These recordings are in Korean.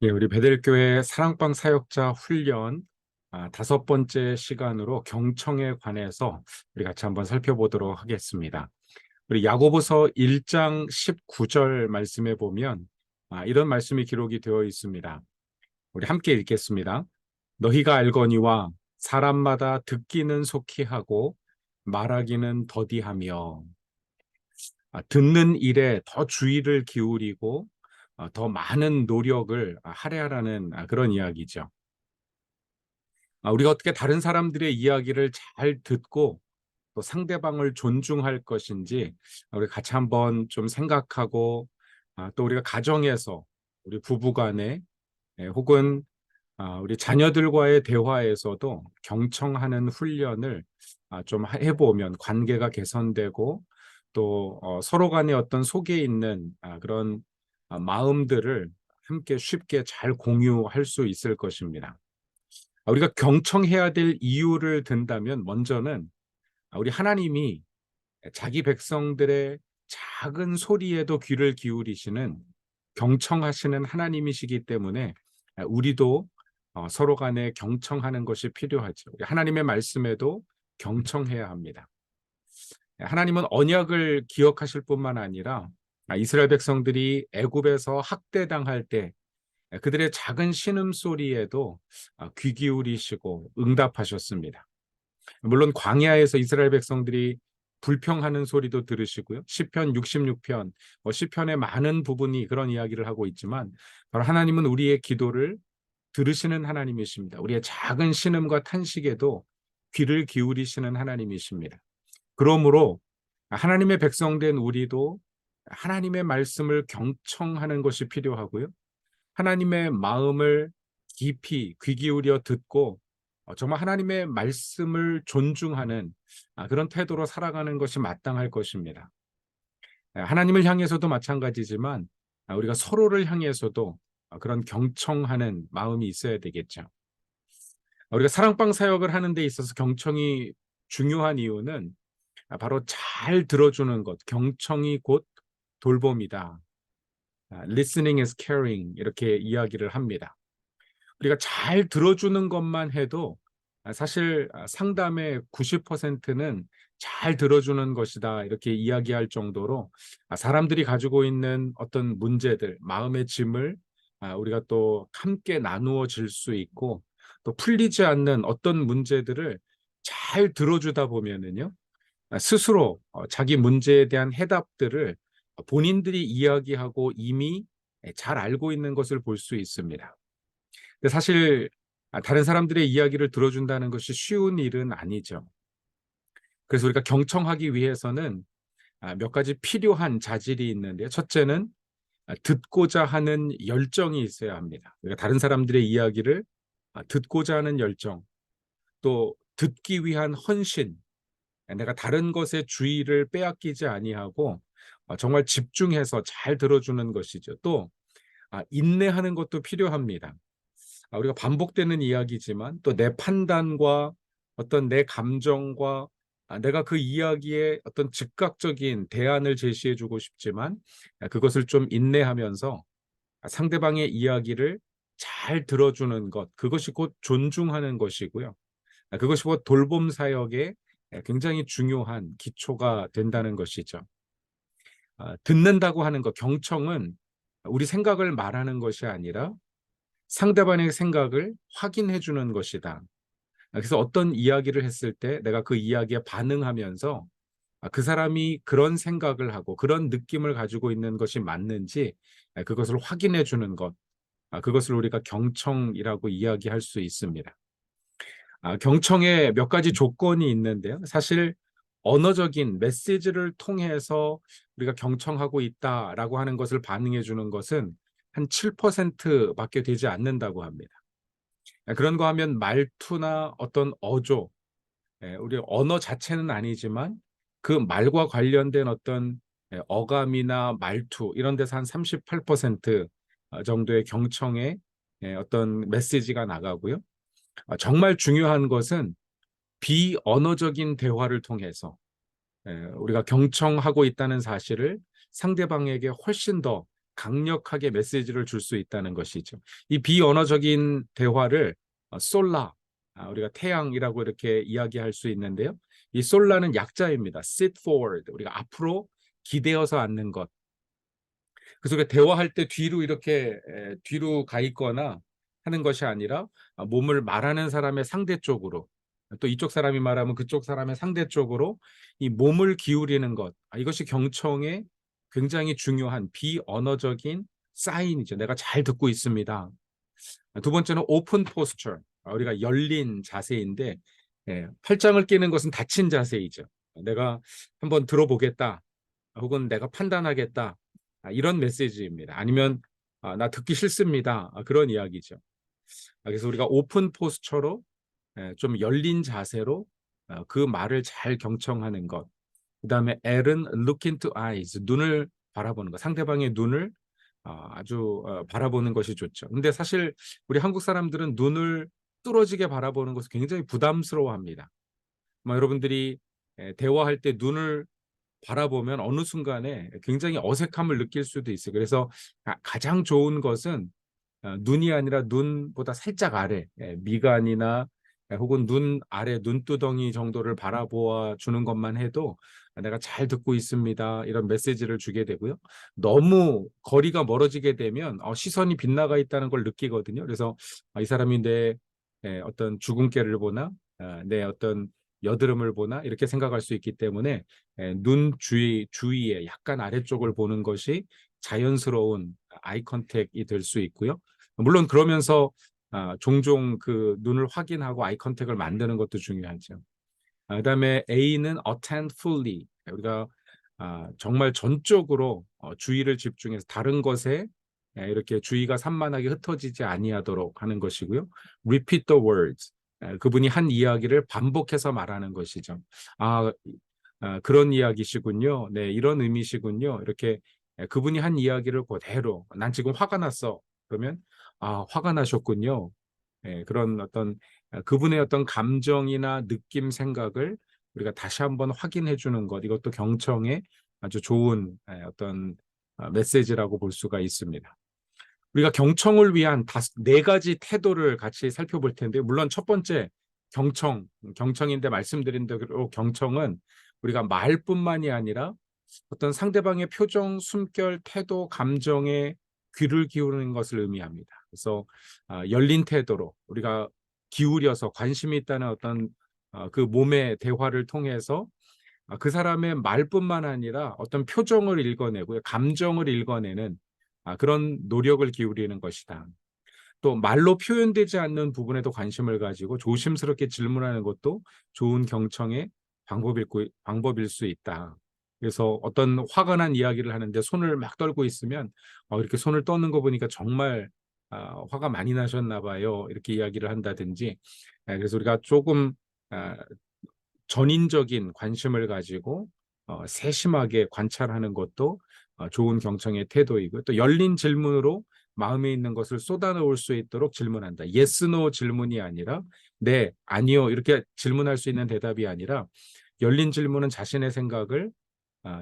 예, 우리 베델교회 사랑방 사역자 훈련 다섯 번째 시간으로 경청에 관해서 우리 같이 한번 살펴보도록 하겠습니다. 우리 야고보서 1장 19절 말씀에 보면 이런 말씀이 기록이 되어 있습니다. 우리 함께 읽겠습니다. 너희가 알거니와 사람마다 듣기는 속히 하고 말하기는 더디하며 듣는 일에 더 주의를 기울이고 더 많은 노력을 할애하라는 그런 이야기죠. 우리가 어떻게 다른 사람들의 이야기를 잘 듣고 또 상대방을 존중할 것인지 우리 같이 한번 좀 생각하고 또 우리가 가정에서 우리 부부간에 혹은 우리 자녀들과의 대화에서도 경청하는 훈련을 좀 해보면 관계가 개선되고 또 서로 간에 어떤 속에 있는 그런 마음들을 함께 쉽게 잘 공유할 수 있을 것입니다. 우리가 경청해야 될 이유를 든다면 먼저는 우리 하나님이 자기 백성들의 작은 소리에도 귀를 기울이시는 경청하시는 하나님이시기 때문에 우리도 서로 간에 경청하는 것이 필요하죠. 하나님의 말씀에도 경청해야 합니다. 하나님은 언약을 기억하실 뿐만 아니라 이스라엘 백성들이 애굽에서 학대당할 때 그들의 작은 신음소리에도 귀 기울이시고 응답하셨습니다. 물론 광야에서 이스라엘 백성들이 불평하는 소리도 들으시고요. 시편 66편, 시편의 많은 부분이 그런 이야기를 하고 있지만 바로 하나님은 우리의 기도를 들으시는 하나님이십니다. 우리의 작은 신음과 탄식에도 귀를 기울이시는 하나님이십니다. 그러므로 하나님의 백성된 우리도 하나님의 말씀을 경청하는 것이 필요하고요. 하나님의 마음을 깊이 귀 기울여 듣고 정말 하나님의 말씀을 존중하는 그런 태도로 살아가는 것이 마땅할 것입니다. 하나님을 향해서도 마찬가지지만 우리가 서로를 향해서도 그런 경청하는 마음이 있어야 되겠죠. 우리가 사랑방 사역을 하는 데 있어서 경청이 중요한 이유는 바로 잘 들어주는 것, 경청이 곧 돌봄이다. Listening is caring 이렇게 이야기를 합니다. 우리가 잘 들어주는 것만 해도 사실 상담의 90%는 잘 들어주는 것이다 이렇게 이야기할 정도로 사람들이 가지고 있는 어떤 문제들, 마음의 짐을 우리가 또 함께 나누어 질 수 있고 또 풀리지 않는 어떤 문제들을 잘 들어주다 보면은요 스스로 자기 문제에 대한 해답들을 본인들이 이야기하고 이미 잘 알고 있는 것을 볼 수 있습니다. 근데 사실 다른 사람들의 이야기를 들어준다는 것이 쉬운 일은 아니죠. 그래서 우리가 경청하기 위해서는 몇 가지 필요한 자질이 있는데 첫째는 듣고자 하는 열정이 있어야 합니다. 그러니까 다른 사람들의 이야기를 듣고자 하는 열정, 또 듣기 위한 헌신, 내가 다른 것에 주의를 빼앗기지 아니하고 정말 집중해서 잘 들어주는 것이죠. 또 인내하는 것도 필요합니다. 우리가 반복되는 이야기지만 또 내 판단과 어떤 내 감정과 내가 그 이야기에 어떤 즉각적인 대안을 제시해주고 싶지만 그것을 좀 인내하면서 상대방의 이야기를 잘 들어주는 것, 그것이 곧 존중하는 것이고요. 그것이 곧 돌봄 사역의 굉장히 중요한 기초가 된다는 것이죠. 듣는다고 하는 것, 경청은 우리 생각을 말하는 것이 아니라 상대방의 생각을 확인해 주는 것이다. 그래서 어떤 이야기를 했을 때 내가 그 이야기에 반응하면서 그 사람이 그런 생각을 하고 그런 느낌을 가지고 있는 것이 맞는지 그것을 확인해 주는 것, 그것을 우리가 경청이라고 이야기할 수 있습니다. 경청에 몇 가지 조건이 있는데요. 사실 언어적인 메시지를 통해서 우리가 경청하고 있다라고 하는 것을 반응해 주는 것은 한 7%밖에 되지 않는다고 합니다. 그런 거 하면 말투나 어떤 어조, 우리 언어 자체는 아니지만 그 말과 관련된 어떤 어감이나 말투 이런 데서 한 38% 정도의 경청의 어떤 메시지가 나가고요. 정말 중요한 것은 비언어적인 대화를 통해서 우리가 경청하고 있다는 사실을 상대방에게 훨씬 더 강력하게 메시지를 줄 수 있다는 것이죠. 이 비언어적인 대화를 솔라, 우리가 태양이라고 이렇게 이야기할 수 있는데요. 이 솔라는 약자입니다. sit forward, 우리가 앞으로 기대어서 앉는 것. 그래서 그 대화할 때 뒤로 이렇게 뒤로 가 있거나 하는 것이 아니라 몸을 말하는 사람의 상대 쪽으로, 또 이쪽 사람이 말하면 그쪽 사람의 상대 쪽으로 이 몸을 기울이는 것, 이것이 경청의 굉장히 중요한 비언어적인 사인이죠. 내가 잘 듣고 있습니다. 두 번째는 오픈 포스처, 우리가 열린 자세인데, 팔짱을 끼는 것은 닫힌 자세이죠. 내가 한번 들어보겠다, 혹은 내가 판단하겠다, 이런 메시지입니다. 아니면 나 듣기 싫습니다, 그런 이야기죠. 그래서 우리가 오픈 포스처로, 좀 열린 자세로 그 말을 잘 경청하는 것. 그다음에 L은 look into eyes, 눈을 바라보는 것. 상대방의 눈을 아주 바라보는 것이 좋죠. 근데 사실 우리 한국 사람들은 눈을 뚫어지게 바라보는 것을 굉장히 부담스러워합니다. 여러분들이 대화할 때 눈을 바라보면 어느 순간에 굉장히 어색함을 느낄 수도 있어요. 그래서 가장 좋은 것은 눈이 아니라 눈보다 살짝 아래, 미간이나 혹은 눈 아래 눈두덩이 정도를 바라보아 주는 것만 해도 내가 잘 듣고 있습니다, 이런 메시지를 주게 되고요. 너무 거리가 멀어지게 되면 시선이 빗나가 있다는 걸 느끼거든요. 그래서 이 사람이 내 어떤 주근깨를 보나, 내 어떤 여드름을 보나, 이렇게 생각할 수 있기 때문에 눈 주위에 약간 아래쪽을 보는 것이 자연스러운 아이 컨택이 될 수 있고요. 물론 그러면서 종종 그 눈을 확인하고 아이 컨택을 만드는 것도 중요하죠. 그다음에 A는 attend fully, 우리가 정말 전적으로 주의를 집중해서 다른 것에 이렇게 주의가 산만하게 흩어지지 아니하도록 하는 것이고요. repeat the words, 그분이 한 이야기를 반복해서 말하는 것이죠. 아, 그런 이야기시군요. 네, 이런 의미시군요. 이렇게 그분이 한 이야기를 그대로, 난 지금 화가 났어, 그러면 화가 나셨군요. 그런 어떤 그분의 어떤 감정이나 느낌, 생각을 우리가 다시 한번 확인해 주는 것, 이것도 경청의 아주 좋은 어떤 메시지라고 볼 수가 있습니다. 우리가 경청을 위한 네 가지 태도를 같이 살펴볼 텐데, 물론 첫 번째 경청인데, 말씀드린 대로 경청은 우리가 말뿐만이 아니라 어떤 상대방의 표정, 숨결, 태도, 감정에 귀를 기울이는 것을 의미합니다. 그래서 열린 태도로 우리가 기울여서 관심이 있다는 어떤 그 몸의 대화를 통해서 그 사람의 말뿐만 아니라 어떤 표정을 읽어내고 감정을 읽어내는 그런 노력을 기울이는 것이다. 또 말로 표현되지 않는 부분에도 관심을 가지고 조심스럽게 질문하는 것도 좋은 경청의 방법일 수 있다. 그래서 어떤 화가 난 이야기를 하는데 손을 막 떨고 있으면 이렇게 손을 떠는 거 보니까 정말 화가 많이 나셨나 봐요, 이렇게 이야기를 한다든지. 그래서 우리가 조금 아, 전인적인 관심을 가지고 세심하게 관찰하는 것도 좋은 경청의 태도이고, 또 열린 질문으로 마음에 있는 것을 쏟아놓을 수 있도록 질문한다. yes, no 질문이 아니라 네, 아니요, 이렇게 질문할 수 있는 대답이 아니라, 열린 질문은 자신의 생각을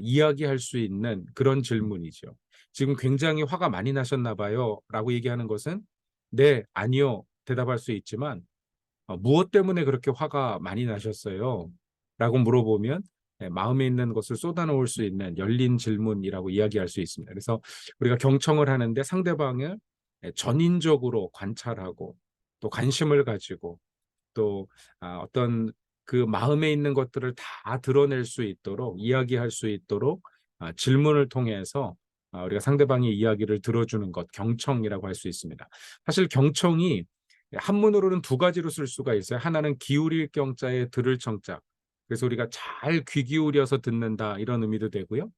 이야기할 수 있는 그런 질문이죠. 지금 굉장히 화가 많이 나셨나 봐요, 라고 얘기하는 것은 네, 아니요 대답할 수 있지만, 무엇 때문에 그렇게 화가 많이 나셨어요? 라고 물어보면 마음에 있는 것을 쏟아놓을 수 있는 열린 질문이라고 이야기할 수 있습니다. 그래서 우리가 경청을 하는데 상대방을 전인적으로 관찰하고, 또 관심을 가지고, 또 어떤 그 마음에 있는 것들을 다 드러낼 수 있도록, 이야기할 수 있도록 질문을 통해서 우리가 상대방의 이야기를 들어주는 것, 경청이라고 할 수 있습니다. 사실 경청이 한문으로는 두 가지로 쓸 수가 있어요. 하나는 기울일 경자에 들을 청자, 그래서 우리가 잘 귀 기울여서 듣는다, 이런 의미도 되고요.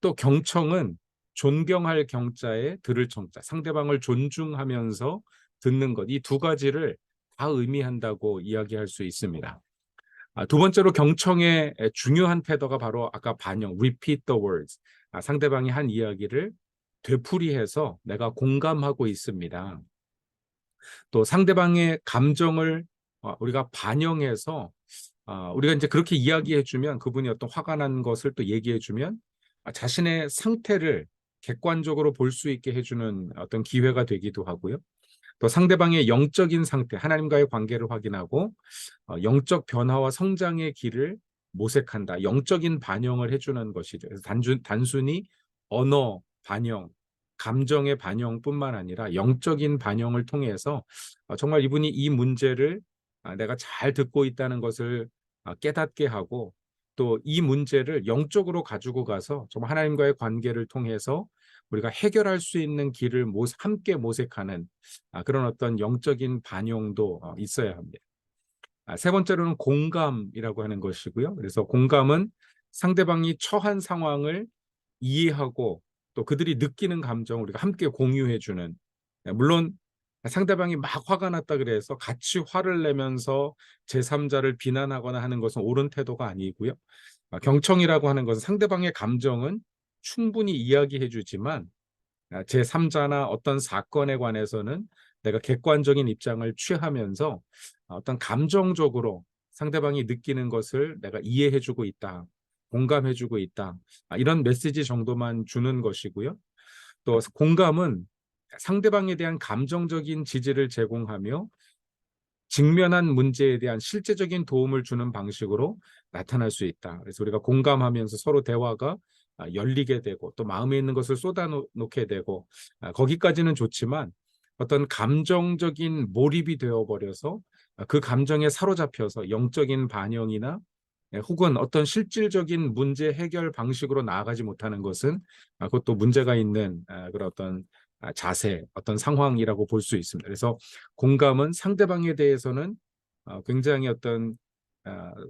또 경청은 존경할 경자에 들을 청자, 상대방을 존중하면서 듣는 것, 이 두 가지를 다 의미한다고 이야기할 수 있습니다. 두 번째로 경청의 중요한 태도가 바로 아까 반영, repeat the words. 상대방이 한 이야기를 되풀이해서 내가 공감하고 있습니다. 또 상대방의 감정을 우리가 반영해서 우리가 이제 그렇게 이야기해 주면, 그분이 어떤 화가 난 것을 또 얘기해 주면 자신의 상태를 객관적으로 볼 수 있게 해주는 어떤 기회가 되기도 하고요. 또 상대방의 영적인 상태, 하나님과의 관계를 확인하고 영적 변화와 성장의 길을 모색한다. 영적인 반영을 해주는 것이죠. 그래서 단순히 언어 반영, 감정의 반영뿐만 아니라 영적인 반영을 통해서 정말 이분이 이 문제를 내가 잘 듣고 있다는 것을 깨닫게 하고, 또 이 문제를 영적으로 가지고 가서 정말 하나님과의 관계를 통해서 우리가 해결할 수 있는 길을 함께 모색하는 그런 어떤 영적인 반영도 있어야 합니다. 세 번째로는 공감이라고 하는 것이고요. 그래서 공감은 상대방이 처한 상황을 이해하고 또 그들이 느끼는 감정을 우리가 함께 공유해주는, 물론 상대방이 막 화가 났다 그래서 같이 화를 내면서 제3자를 비난하거나 하는 것은 옳은 태도가 아니고요. 경청이라고 하는 것은 상대방의 감정은 충분히 이야기해주지만 제3자나 어떤 사건에 관해서는 내가 객관적인 입장을 취하면서 어떤 감정적으로 상대방이 느끼는 것을 내가 이해해주고 있다, 공감해주고 있다, 이런 메시지 정도만 주는 것이고요. 또 공감은 상대방에 대한 감정적인 지지를 제공하며 직면한 문제에 대한 실제적인 도움을 주는 방식으로 나타날 수 있다. 그래서 우리가 공감하면서 서로 대화가 열리게 되고 또 마음에 있는 것을 쏟아놓게 되고, 거기까지는 좋지만 어떤 감정적인 몰입이 되어버려서 그 감정에 사로잡혀서 영적인 반영이나 혹은 어떤 실질적인 문제 해결 방식으로 나아가지 못하는 것은 그것도 문제가 있는 그런 어떤 자세, 어떤 상황이라고 볼 수 있습니다. 그래서 공감은 상대방에 대해서는 굉장히 어떤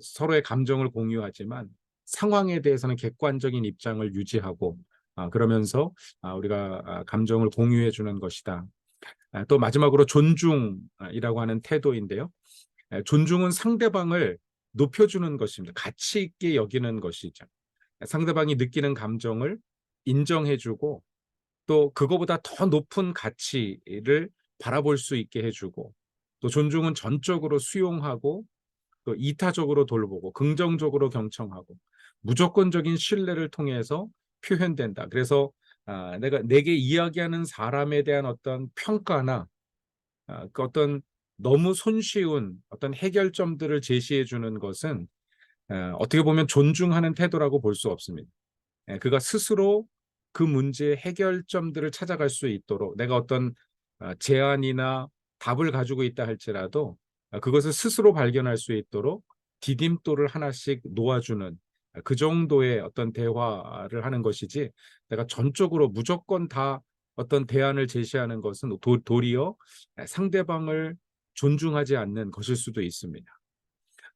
서로의 감정을 공유하지만 상황에 대해서는 객관적인 입장을 유지하고 그러면서 우리가 감정을 공유해 주는 것이다. 또 마지막으로 존중이라고 하는 태도인데요. 존중은 상대방을 높여주는 것입니다. 가치 있게 여기는 것이죠. 상대방이 느끼는 감정을 인정해주고 또 그거보다 더 높은 가치를 바라볼 수 있게 해주고, 또 존중은 전적으로 수용하고 또 이타적으로 돌보고 긍정적으로 경청하고 무조건적인 신뢰를 통해서 표현된다. 그래서 내게 이야기하는 사람에 대한 어떤 평가나 그 어떤 너무 손쉬운 어떤 해결점들을 제시해 주는 것은 어떻게 보면 존중하는 태도라고 볼 수 없습니다. 그가 스스로 그 문제의 해결점들을 찾아갈 수 있도록 내가 어떤 제안이나 답을 가지고 있다 할지라도 그것을 스스로 발견할 수 있도록 디딤돌을 하나씩 놓아주는 그 정도의 어떤 대화를 하는 것이지, 내가 전적으로 무조건 다 어떤 대안을 제시하는 것은 도리어 상대방을 존중하지 않는 것일 수도 있습니다.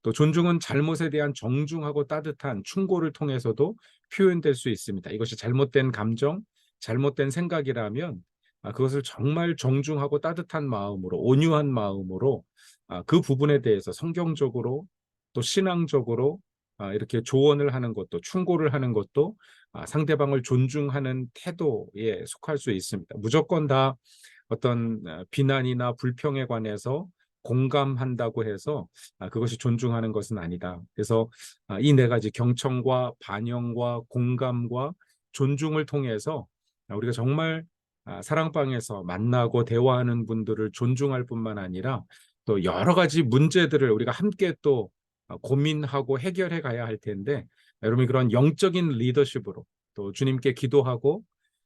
또 존중은 잘못에 대한 정중하고 따뜻한 충고를 통해서도 표현될 수 있습니다. 이것이 잘못된 감정, 잘못된 생각이라면 그것을 정말 정중하고 따뜻한 마음으로, 온유한 마음으로 그 부분에 대해서 성경적으로 또 신앙적으로 이렇게 조언을 하는 것도, 충고를 하는 것도 상대방을 존중하는 태도에 속할 수 있습니다. 무조건 다 어떤 비난이나 불평에 관해서 공감한다고 해서 그것이 존중하는 것은 아니다. 그래서 이 네 가지 경청과 반영과 공감과 존중을 통해서 우리가 정말 사랑방에서 만나고 대화하는 분들을 존중할 뿐만 아니라 또 여러 가지 문제들을 우리가 함께 또 고민하고 해결해 가야 할 텐데, 여러분이 그런 영적인 리더십으로 또 주님께 기도하고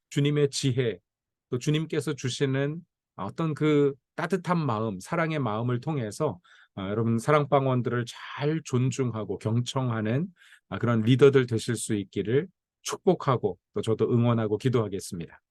주님의 지혜, 또 주님께서 주시는 어떤 그 따뜻한 마음, 사랑의 마음을 통해서 여러분 사랑방원들을 잘 존중하고 경청하는 그런 리더들 되실 수 있기를 축복하고 또 저도 응원하고 기도하겠습니다.